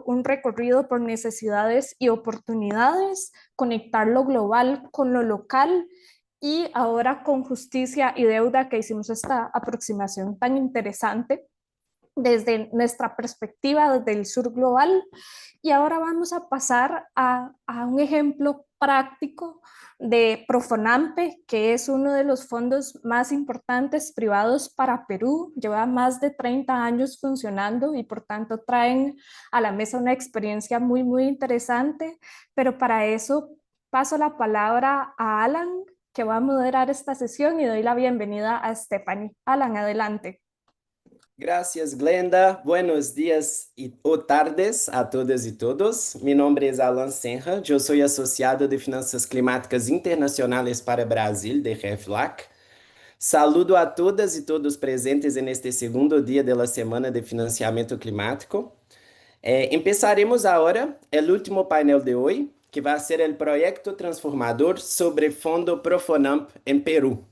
un recorrido por necesidades y oportunidades, conectar lo global con lo local y ahora con justicia y deuda que hicimos esta aproximación tan interesante desde nuestra perspectiva, desde el sur global. Y ahora vamos a pasar a un ejemplo práctico de Profonampe, que es uno de los fondos más importantes privados para Perú. Lleva más de 30 años funcionando y por tanto traen a la mesa una experiencia muy, muy interesante. Pero para eso paso la palabra a Alan, que va a moderar esta sesión, y doy la bienvenida a Stephanie. Alan, adelante. Gracias, Glenda. Buenos días o tardes a todas e todos. Mi nombre es Alan Senra. Yo soy asociado de Finanças Climáticas Internacionales para Brasil, de REFLAC. Saludo a todas e todos presentes en este segundo día de la Semana de Financiamiento Climático. Empezaremos ahora el último panel de hoy, que va a ser el proyecto transformador sobre Fondo Profonamp en Perú.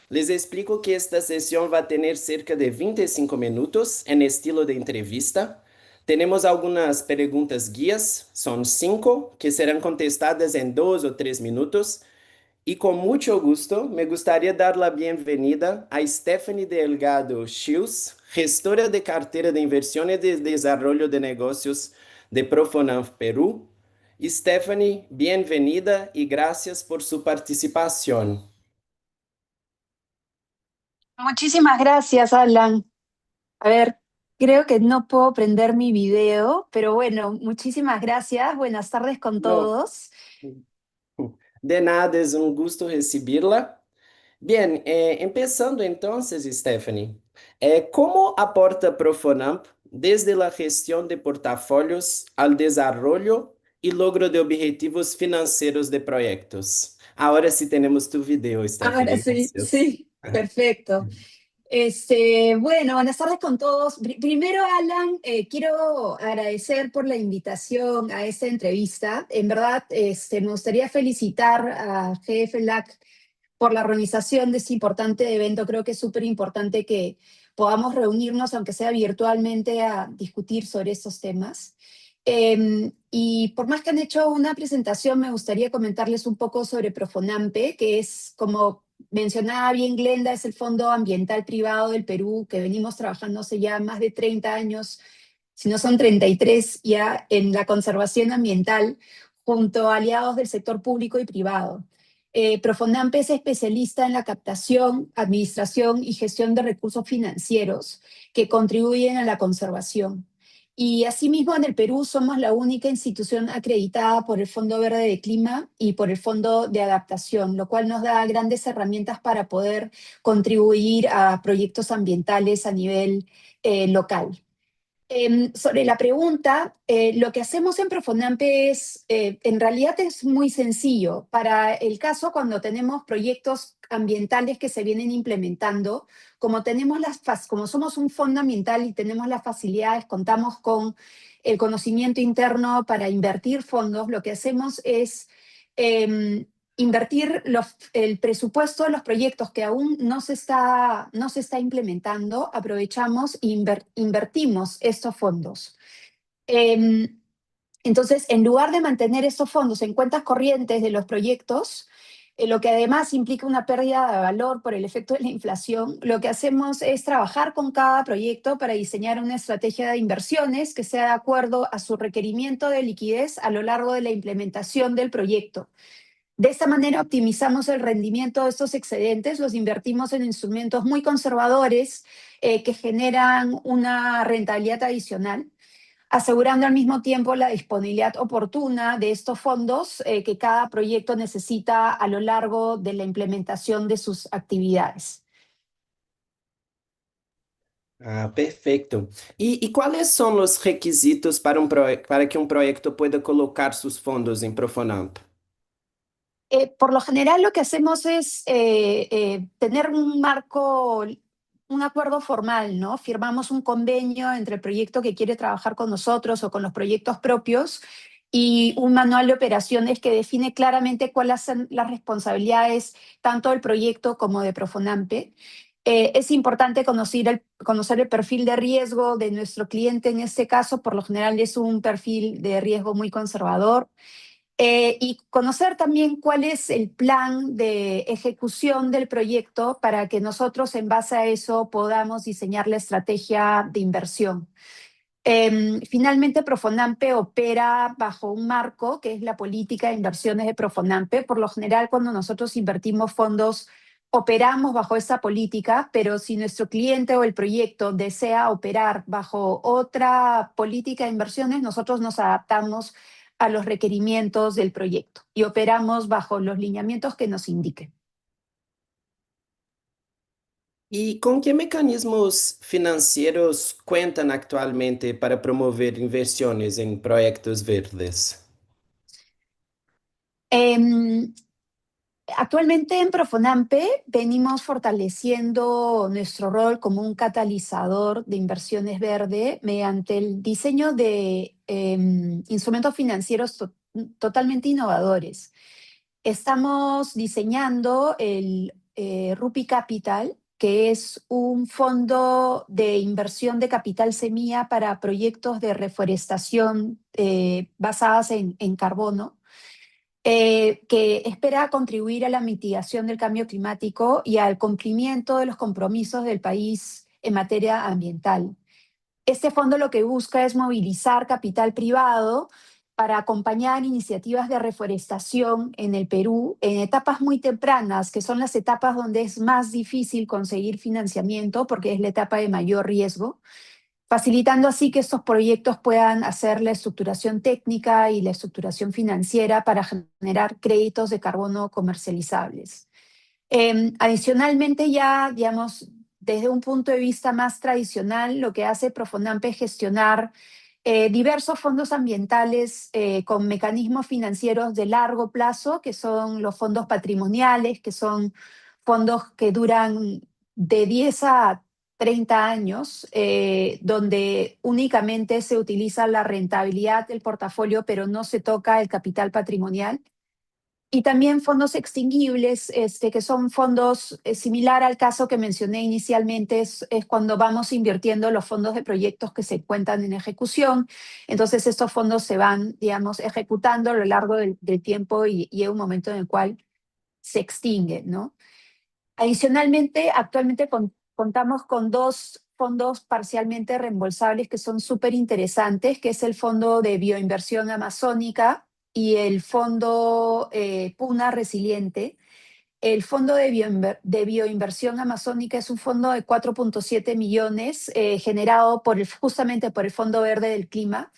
Les explico que esta sesión va a tener cerca de 25 minutos en estilo de entrevista. Tenemos algunas preguntas guías, son 5, que serán contestadas en 2 o 3 minutos. Y con mucho gusto me gustaría dar la bienvenida a Stephanie Delgado Schius, gestora de cartera de inversiones de desarrollo de negocios de Profonamp Perú. Stephanie, bienvenida y gracias por su participación. Muchísimas gracias, Alan. A ver, creo que no puedo prender mi video, pero bueno, muchísimas gracias. Buenas tardes con No. todos. De nada, es un gusto recibirla. Bien, empezando entonces, Stephanie, ¿cómo aporta Profonamp desde la gestión de portafolios al desarrollo y logro de objetivos financieros de proyectos? Ahora sí tenemos tu video, Ahora Stephanie, sí, gracias. sí, perfecto. Bueno, buenas tardes con todos. Primero, Alan, quiero agradecer por la invitación a esta entrevista. En verdad, me gustaría felicitar a GFLAC por la organización de este importante evento. Creo que es súper importante que podamos reunirnos, aunque sea virtualmente, a discutir sobre estos temas. Y por más que han hecho una presentación, me gustaría comentarles un poco sobre Profonampe, que es, como mencionaba bien Glenda, es el Fondo Ambiental Privado del Perú, que venimos trabajando hace ya más de 30 años, si no son 33 ya, en la conservación ambiental, junto a aliados del sector público y privado. Profonampe es especialista en la captación, administración y gestión de recursos financieros que contribuyen a la conservación. Y asimismo, en el Perú somos la única institución acreditada por el Fondo Verde de Clima y por el Fondo de Adaptación, lo cual nos da grandes herramientas para poder contribuir a proyectos ambientales a nivel local. Sobre la pregunta, lo que hacemos en Profonampe es, en realidad es muy sencillo. Para el caso cuando tenemos proyectos ambientales que se vienen implementando, como somos un fondo ambiental y tenemos las facilidades, contamos con el conocimiento interno para invertir fondos, lo que hacemos es invertir el presupuesto de los proyectos que aún no se está implementando, aprovechamos e invertimos estos fondos. Entonces, en lugar de mantener estos fondos en cuentas corrientes de los proyectos, lo que además implica una pérdida de valor por el efecto de la inflación, lo que hacemos es trabajar con cada proyecto para diseñar una estrategia de inversiones que sea de acuerdo a su requerimiento de liquidez a lo largo de la implementación del proyecto. De esta manera optimizamos el rendimiento de estos excedentes, los invertimos en instrumentos muy conservadores que generan una rentabilidad adicional, asegurando al mismo tiempo la disponibilidad oportuna de estos fondos que cada proyecto necesita a lo largo de la implementación de sus actividades. Ah, perfecto. ¿Y cuáles son los requisitos para que un proyecto pueda colocar sus fondos en Profonamp? Por lo general lo que hacemos es tener un marco, un acuerdo formal, ¿no? Firmamos un convenio entre el proyecto que quiere trabajar con nosotros o con los proyectos propios y un manual de operaciones que define claramente cuáles son las responsabilidades tanto del proyecto como de Profonampe. Es importante conocer el perfil de riesgo de nuestro cliente en este caso, por lo general es un perfil de riesgo muy conservador. Y conocer también cuál es el plan de ejecución del proyecto para que nosotros en base a eso podamos diseñar la estrategia de inversión. Finalmente, Profonampe opera bajo un marco que es la política de inversiones de Profonampe. Por lo general, cuando nosotros invertimos fondos, operamos bajo esa política, pero si nuestro cliente o el proyecto desea operar bajo otra política de inversiones, nosotros nos adaptamos a los requerimientos del proyecto y operamos bajo los lineamientos que nos indiquen. ¿Y con qué mecanismos financieros cuentan actualmente para promover inversiones en proyectos verdes? Em, Actualmente en Profonampe venimos fortaleciendo nuestro rol como un catalizador de inversiones verde mediante el diseño de instrumentos financieros totalmente innovadores. Estamos diseñando el Rupi Capital, que es un fondo de inversión de capital semilla para proyectos de reforestación basadas en carbono, que espera contribuir a la mitigación del cambio climático y al cumplimiento de los compromisos del país en materia ambiental. Este fondo lo que busca es movilizar capital privado para acompañar iniciativas de reforestación en el Perú en etapas muy tempranas, que son las etapas donde es más difícil conseguir financiamiento porque es la etapa de mayor riesgo, facilitando así que estos proyectos puedan hacer la estructuración técnica y la estructuración financiera para generar créditos de carbono comercializables. Adicionalmente, ya, digamos, desde un punto de vista más tradicional, lo que hace Profonampe es gestionar diversos fondos ambientales con mecanismos financieros de largo plazo, que son los fondos patrimoniales, que son fondos que duran de 10 a 30 años, donde únicamente se utiliza la rentabilidad del portafolio, pero no se toca el capital patrimonial. Y también fondos extinguibles, que son fondos similar al caso que mencioné inicialmente, es cuando vamos invirtiendo los fondos de proyectos que se encuentran en ejecución. Entonces estos fondos se van, digamos, ejecutando a lo largo del tiempo y llega un momento en el cual se extingue, ¿no? Adicionalmente, actualmente contamos con dos fondos parcialmente reembolsables que son súper interesantes, que es el Fondo de Bioinversión Amazónica y el Fondo Puna Resiliente. El Fondo de Bioinversión Amazónica es un fondo de 4.7 millones generado justamente por el Fondo Verde del Clima,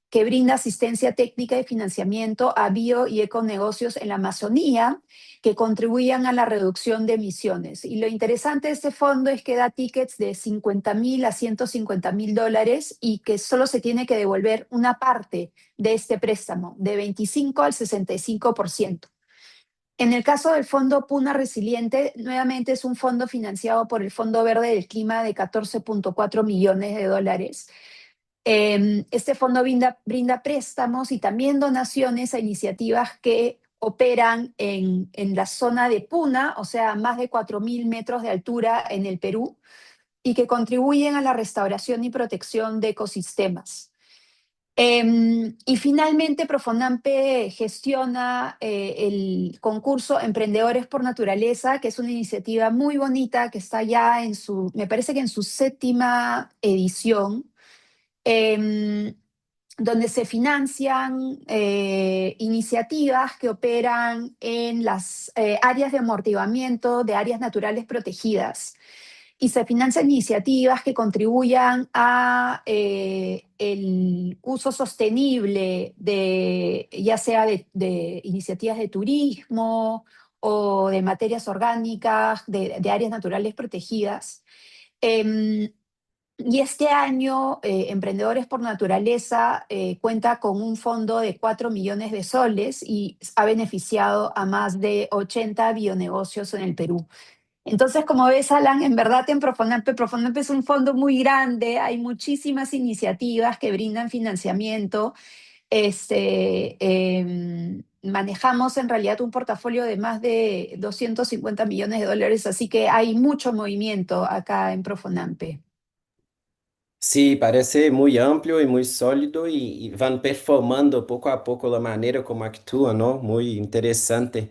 que brinda asistencia técnica y financiamiento a bio y econegocios en la Amazonía que contribuyan a la reducción de emisiones. Y lo interesante de este fondo es que da tickets de 50,000 a 150,000 dólares y que solo se tiene que devolver una parte de este préstamo, de 25 al 65%. En el caso del Fondo Puna Resiliente, nuevamente es un fondo financiado por el Fondo Verde del Clima de 14.4 millones de dólares. Este fondo brinda préstamos y también donaciones a iniciativas que operan en la zona de Puna, o sea, más de 4,000 metros de altura en el Perú, y que contribuyen a la restauración y protección de ecosistemas. Y finalmente, Profonampe gestiona el concurso Emprendedores por Naturaleza, que es una iniciativa muy bonita que está ya me parece que en su 7ª edición, eh, donde se financian iniciativas que operan en las áreas de amortiguamiento de áreas naturales protegidas. Y se financian iniciativas que contribuyan a el uso sostenible ya sea de iniciativas de turismo o de materias orgánicas, de áreas naturales protegidas. Em, y este año, Emprendedores por Naturaleza cuenta con un fondo de 4 millones de soles y ha beneficiado a más de 80 bionegocios en el Perú. Entonces, como ves, Alan, en verdad en Profonampe es un fondo muy grande, hay muchísimas iniciativas que brindan financiamiento, manejamos en realidad un portafolio de más de 250 millones de dólares, así que hay mucho movimiento acá en Profonampe. Sí, parece muy amplio y muy sólido y van performando poco a poco la manera como actúan, ¿no? Muy interesante.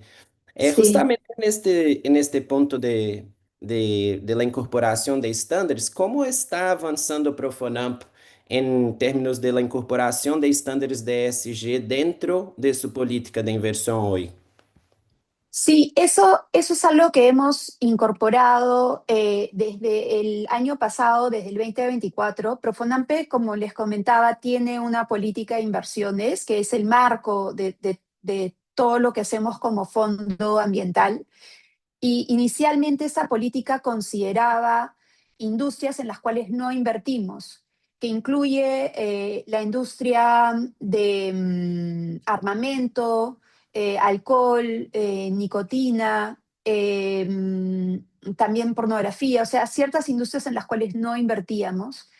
Sí. Justamente en este punto de la incorporación de estándares, ¿cómo está avanzando Profonamp en términos de la incorporación de estándares de ESG dentro de su política de inversión hoy? Sí, eso es algo que hemos incorporado desde el año pasado, desde el 2024. Profonampe, como les comentaba, tiene una política de inversiones que es el marco de todo lo que hacemos como fondo ambiental. Y inicialmente esa política consideraba industrias en las cuales no invertimos, que incluye la industria de armamento, alcohol, nicotina, también pornografía, o sea, ciertas industrias en las cuales no invertíamos.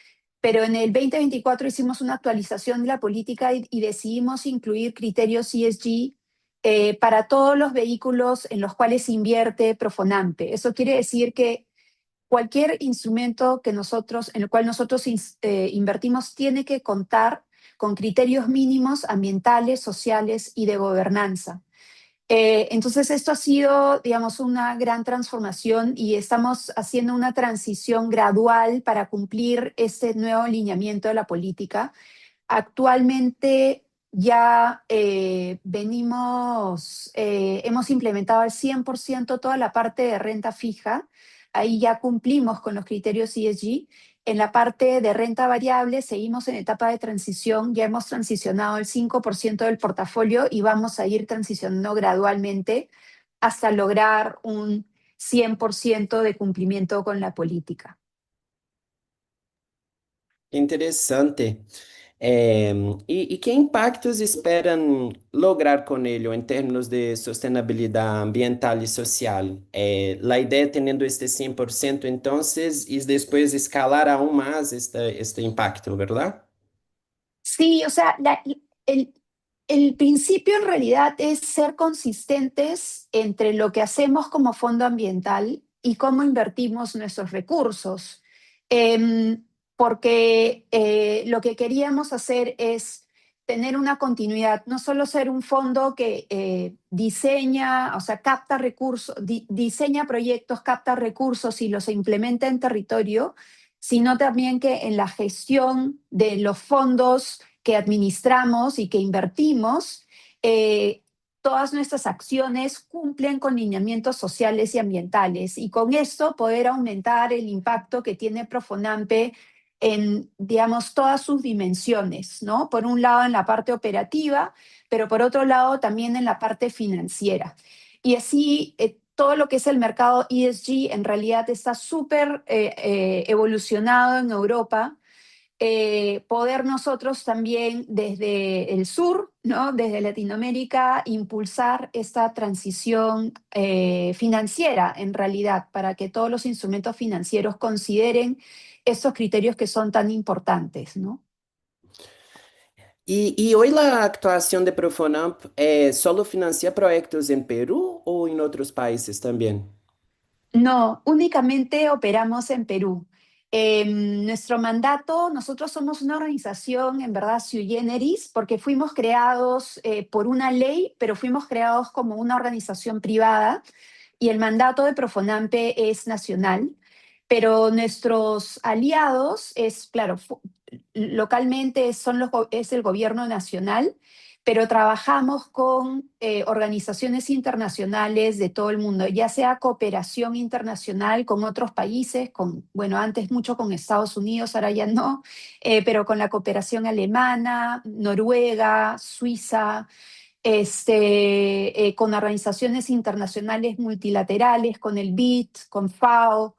Pero en el 2024 hicimos una actualización de la política y decidimos incluir criterios ESG para todos los vehículos en los cuales invierte Profonampe. Eso quiere decir que cualquier instrumento en el cual nosotros invertimos tiene que contar con criterios mínimos ambientales, sociales y de gobernanza. Entonces, esto ha sido, digamos, una gran transformación y estamos haciendo una transición gradual para cumplir este nuevo alineamiento de la política. Actualmente ya hemos implementado al 100% toda la parte de renta fija. Ahí ya cumplimos con los criterios ESG. En la parte de renta variable seguimos en etapa de transición. Ya hemos transicionado el 5% del portafolio y vamos a ir transicionando gradualmente hasta lograr un 100% de cumplimiento con la política. Interesante. ¿Y qué impactos esperan lograr con ello en términos de sostenibilidad ambiental y social? La idea teniendo este 100% entonces y después escalar aún más este impacto, ¿verdad? Sí, o sea, el, el principio en realidad es ser consistentes entre lo que hacemos como fondo ambiental y cómo invertimos nuestros recursos. Porque lo que queríamos hacer es tener una continuidad, no solo ser un fondo que diseña, o sea, capta recursos, diseña proyectos, capta recursos y los implementa en territorio, sino también que en la gestión de los fondos que administramos y que invertimos, todas nuestras acciones cumplen con lineamientos sociales y ambientales y con esto poder aumentar el impacto que tiene Profonampe en, digamos, todas sus dimensiones, ¿no? Por un lado en la parte operativa, pero por otro lado también en la parte financiera. Y así todo lo que es el mercado ESG en realidad está súper evolucionado en Europa. Poder nosotros también desde el sur, ¿no? Desde Latinoamérica, impulsar esta transición financiera en realidad, para que todos los instrumentos financieros consideren estos criterios que son tan importantes, ¿no? Y hoy la actuación de Profonamp solo financia proyectos en Perú o en otros países también. No, únicamente operamos en Perú. Nuestro mandato, nosotros somos una organización en verdad sui generis porque fuimos creados por una ley, pero fuimos creados como una organización privada y el mandato de Profonampe es nacional, pero nuestros aliados es, claro, localmente es el gobierno nacional, pero trabajamos con organizaciones internacionales de todo el mundo, ya sea cooperación internacional con otros países, bueno, antes mucho con Estados Unidos, ahora ya no, pero con la cooperación alemana, Noruega, Suiza, con organizaciones internacionales multilaterales, con el BID, con FAO,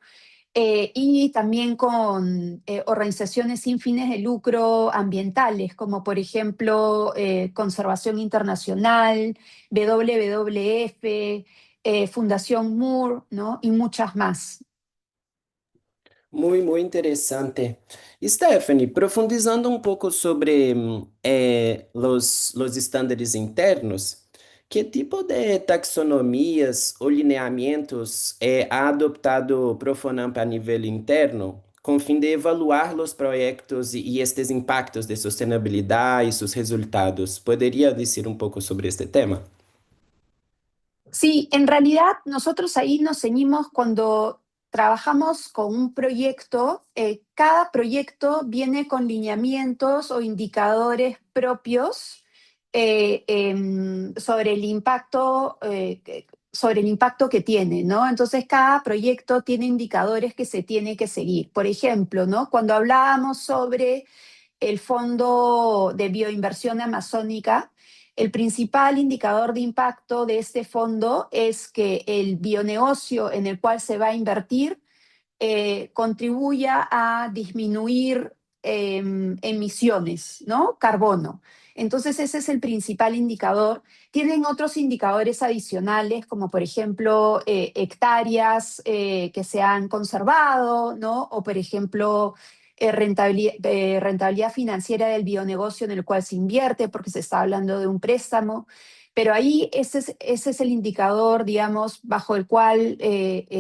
y también con organizaciones sin fines de lucro ambientales, como por ejemplo Conservación Internacional, WWF, Fundación Moore, ¿no? Y muchas más. Muy, muy interesante. Stephanie, profundizando un poco sobre los estándares internos, Que tipo de taxonomias ou lineamentos ha adoptado Profonamp a nível interno, com fim de evaluar os projetos e estes impactos de sustentabilidade e seus resultados? Poderia dizer um pouco sobre este tema? Sí, en realidad nosotros ahí nos ceñimos cuando trabajamos con un proyecto, cada proyecto viene con lineamientos o indicadores propios sobre el impacto que tiene, ¿no? Entonces cada proyecto tiene indicadores que se tiene que seguir. Por ejemplo, ¿no? Cuando hablábamos sobre el Fondo de Bioinversión Amazónica, el principal indicador de impacto de este fondo es que el bionegocio en el cual se va a invertir contribuya a disminuir emisiones, ¿no? Carbono. Entonces ese es el principal indicador. Tienen otros indicadores adicionales, como por ejemplo hectáreas que se han conservado, ¿no? O por ejemplo rentabilidad financiera del bionegocio en el cual se invierte, porque se está hablando de un préstamo. Pero ahí ese es el indicador, digamos, bajo el cual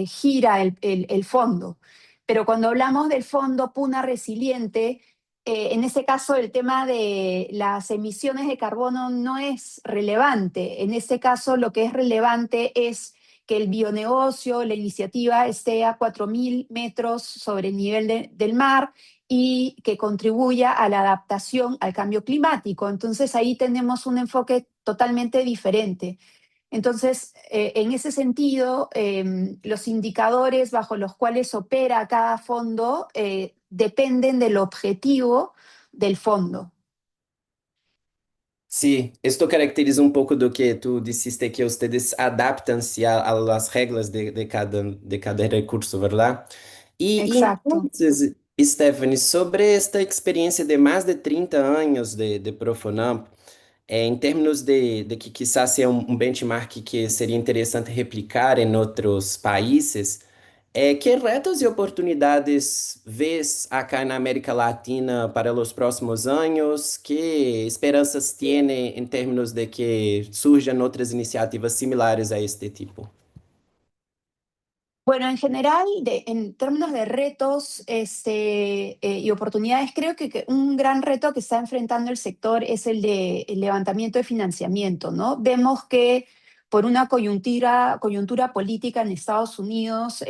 gira el fondo. Pero cuando hablamos del fondo Puna Resiliente, en ese caso el tema de las emisiones de carbono no es relevante. En este caso lo que es relevante es que el bionegocio, la iniciativa esté a 4.000 metros sobre el nivel del mar y que contribuya a la adaptación al cambio climático. Entonces ahí tenemos un enfoque totalmente diferente. Entonces, en ese sentido, los indicadores bajo los cuales opera cada fondo dependen del objetivo del fondo. Sim, isto caracteriza um pouco do que tu disseste que ustedes adaptam-se a las reglas de cada recurso, ¿verdad? E Exacto. entonces, Stephanie, sobre esta experiência de mais de 30 anos de Profonamp, em termos de que quizás seja um benchmark que seria interessante replicar em outros países, que retos e oportunidades vês acá na América Latina para os próximos anos? Que esperanças tiene em termos de que surjan outras iniciativas similares a este tipo? Bueno, en general, en términos de retos y oportunidades, creo que un gran reto que está enfrentando el sector es el de el levantamiento de financiamiento, ¿no? Vemos que por una coyuntura política en Estados Unidos,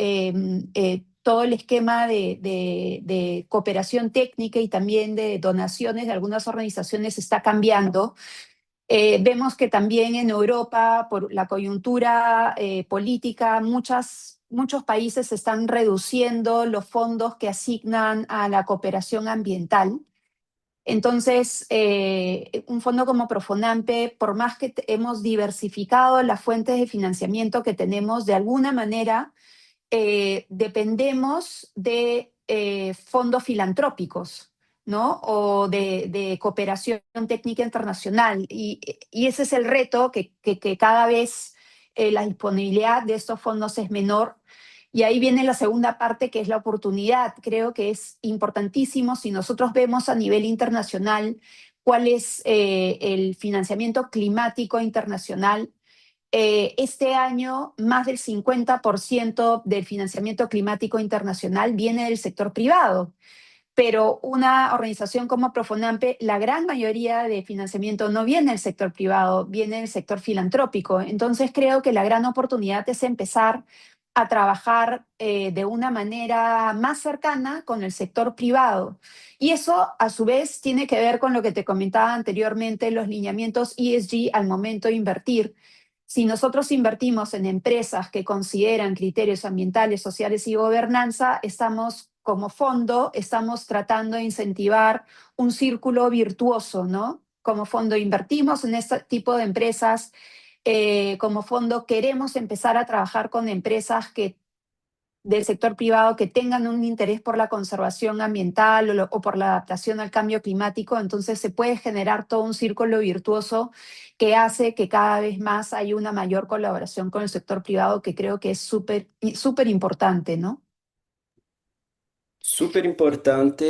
todo el esquema de cooperación técnica y también de donaciones de algunas organizaciones está cambiando. Vemos que también en Europa, por la coyuntura política, muchos países están reduciendo los fondos que asignan a la cooperación ambiental. Entonces, un fondo como Profonampe, por más que hemos diversificado las fuentes de financiamiento que tenemos, de alguna manera dependemos de fondos filantrópicos, ¿no? O de cooperación técnica internacional. Y ese es el reto, que cada vez la disponibilidad de estos fondos es menor. Y ahí viene la segunda parte, que es la oportunidad. Creo que es importantísimo si nosotros vemos a nivel internacional cuál es el financiamiento climático internacional. Este año, más del 50% del financiamiento climático internacional viene del sector privado, pero una organización como Profonampe, la gran mayoría de financiamiento no viene del sector privado, viene del sector filantrópico. Entonces creo que la gran oportunidad es empezar a trabajar de una manera más cercana con el sector privado. Y eso, a su vez, tiene que ver con lo que te comentaba anteriormente, los lineamientos ESG al momento de invertir. Si nosotros invertimos en empresas que consideran criterios ambientales, sociales y gobernanza, estamos como fondo, estamos tratando de incentivar un círculo virtuoso, ¿no? Como fondo invertimos en este tipo de empresas, como fondo queremos empezar a trabajar con empresas del sector privado que tengan un interés por la conservación ambiental o por la adaptación al cambio climático, entonces se puede generar todo un círculo virtuoso que hace que cada vez más haya una mayor colaboración con el sector privado, que creo que es súper importante, ¿no? Super importante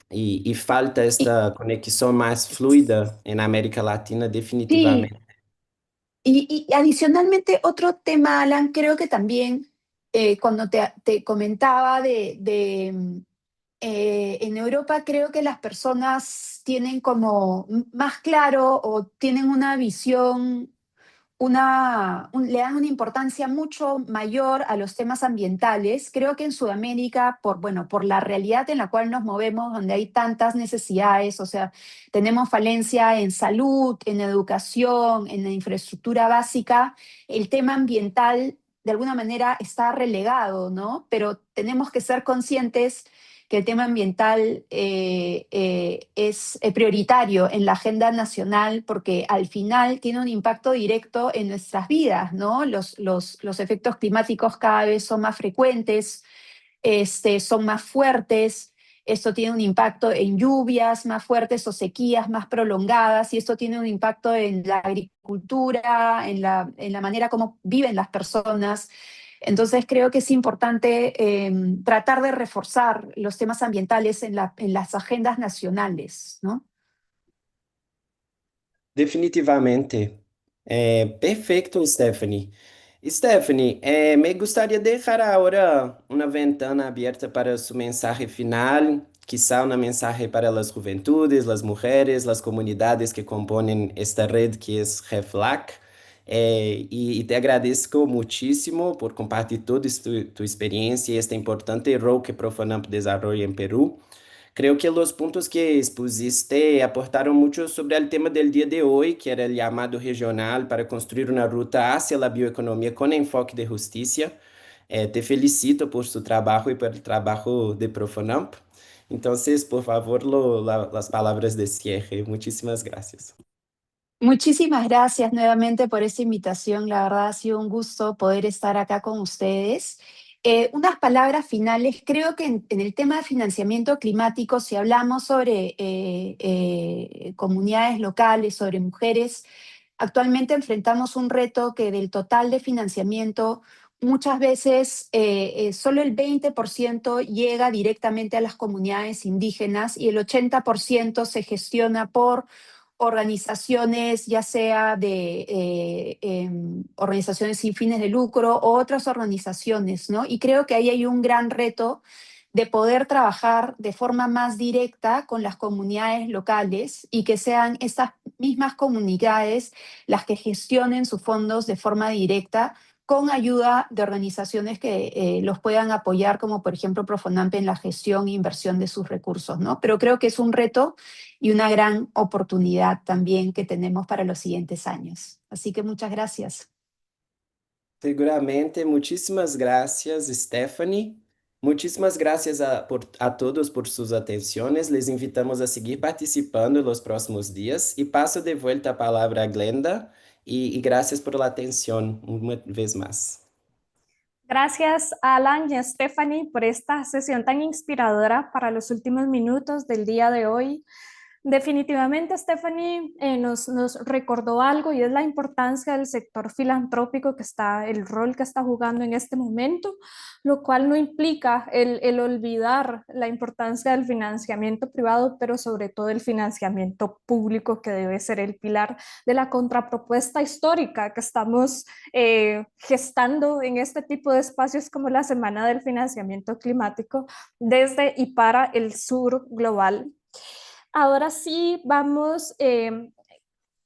e falta Y, esta conexão mais fluida em América Latina, sí, definitivamente. Y adicionalmente, otro tema, Alan, creo que también cuando te comentaba en Europa, creo que las personas tienen como más claro o tienen una visión le dan una importancia mucho mayor a los temas ambientales. Creo que en Sudamérica, bueno, por la realidad en la cual nos movemos, donde hay tantas necesidades, o sea, tenemos falencia en salud, en educación, en la infraestructura básica, el tema ambiental de alguna manera está relegado, ¿no? Pero tenemos que ser conscientes que el tema ambiental es prioritario en la agenda nacional porque al final tiene un impacto directo en nuestras vidas, ¿no? Los efectos climáticos cada vez son más frecuentes, son más fuertes. Esto tiene un impacto en lluvias más fuertes o sequías más prolongadas, y esto tiene un impacto en la agricultura, en la manera como viven las personas. Entonces creo que es importante tratar de reforzar los temas ambientales en las agendas nacionales, ¿no? Definitivamente. Perfecto, Stephanie. Stephanie, me gustaría dejar ahora una ventana abierta para su mensaje final, quizá una mensaje para las juventudes, las mujeres, las comunidades que componen esta red que es REFLAC. Y te agradezco muchísimo por compartir toda tu experiencia y este importante rol que Profonamp desarrolla en Perú. Creo que los puntos que expusiste aportaron mucho sobre el tema del día de hoy, que era el llamado regional para construir una ruta hacia la bioeconomía con enfoque de justicia. Te felicito por su trabajo y por el trabajo de Profonamp. Entonces, por favor, las palabras de cierre. Muchísimas gracias. Muchísimas gracias nuevamente por esta invitación. La verdad ha sido un gusto poder estar acá con ustedes. Unas palabras finales. Creo que en el tema de financiamiento climático, si hablamos sobre comunidades locales, sobre mujeres, actualmente enfrentamos un reto que del total de financiamiento, muchas veces solo el 20% llega directamente a las comunidades indígenas y el 80% se gestiona por organizaciones, ya sea de organizaciones sin fines de lucro o otras organizaciones, ¿no? Y creo que ahí hay un gran reto de poder trabajar de forma más directa con las comunidades locales y que sean estas mismas comunidades las que gestionen sus fondos de forma directa con ayuda de organizaciones que los puedan apoyar, como por ejemplo Profonamp en la gestión e inversión de sus recursos, ¿no? Pero creo que es un reto y una gran oportunidad también que tenemos para los siguientes años. Así que muchas gracias. Seguramente, muchísimas gracias, Stephanie. Muchísimas gracias a todos por sus atenciones. Les invitamos a seguir participando en los próximos días. Y paso de vuelta a palabra a Glenda. Y gracias por la atención una vez más. Gracias, Alan y a Stephanie, por esta sesión tan inspiradora para los últimos minutos del día de hoy. Definitivamente, Stephanie nos recordó algo, y es la importancia del sector filantrópico, el rol que está jugando en este momento, lo cual no implica el olvidar la importancia del financiamiento privado, pero sobre todo el financiamiento público, que debe ser el pilar de la contrapropuesta histórica que estamos gestando en este tipo de espacios como la Semana del Financiamiento Climático desde y para el sur global. Ahora sí vamos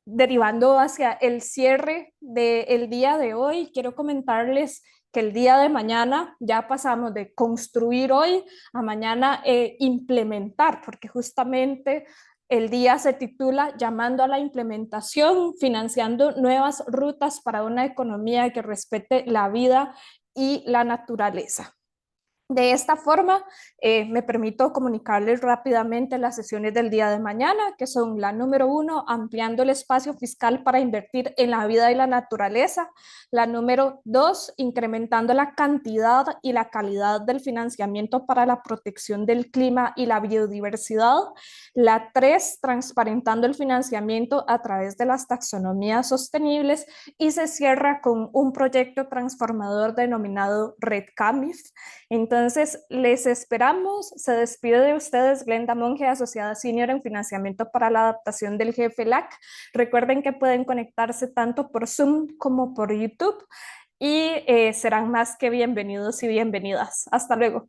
derivando hacia el cierre del día de hoy. Quiero comentarles que el día de mañana ya pasamos de construir hoy a mañana implementar, porque justamente el día se titula Llamando a la implementación, financiando nuevas rutas para una economía que respete la vida y la naturaleza. De esta forma, me permito comunicarles rápidamente las sesiones del día de mañana, que son la número 1, ampliando el espacio fiscal para invertir en la vida y la naturaleza; la número 2, incrementando la cantidad y la calidad del financiamiento para la protección del clima y la biodiversidad; la 3, transparentando el financiamiento a través de las taxonomías sostenibles; y se cierra con un proyecto transformador denominado Red CAMIF. Entonces, Entonces, les esperamos. Se despide de ustedes Glenda Monge, asociada senior en financiamiento para la adaptación del GFLAC. Recuerden que pueden conectarse tanto por Zoom como por YouTube y serán más que bienvenidos y bienvenidas. Hasta luego.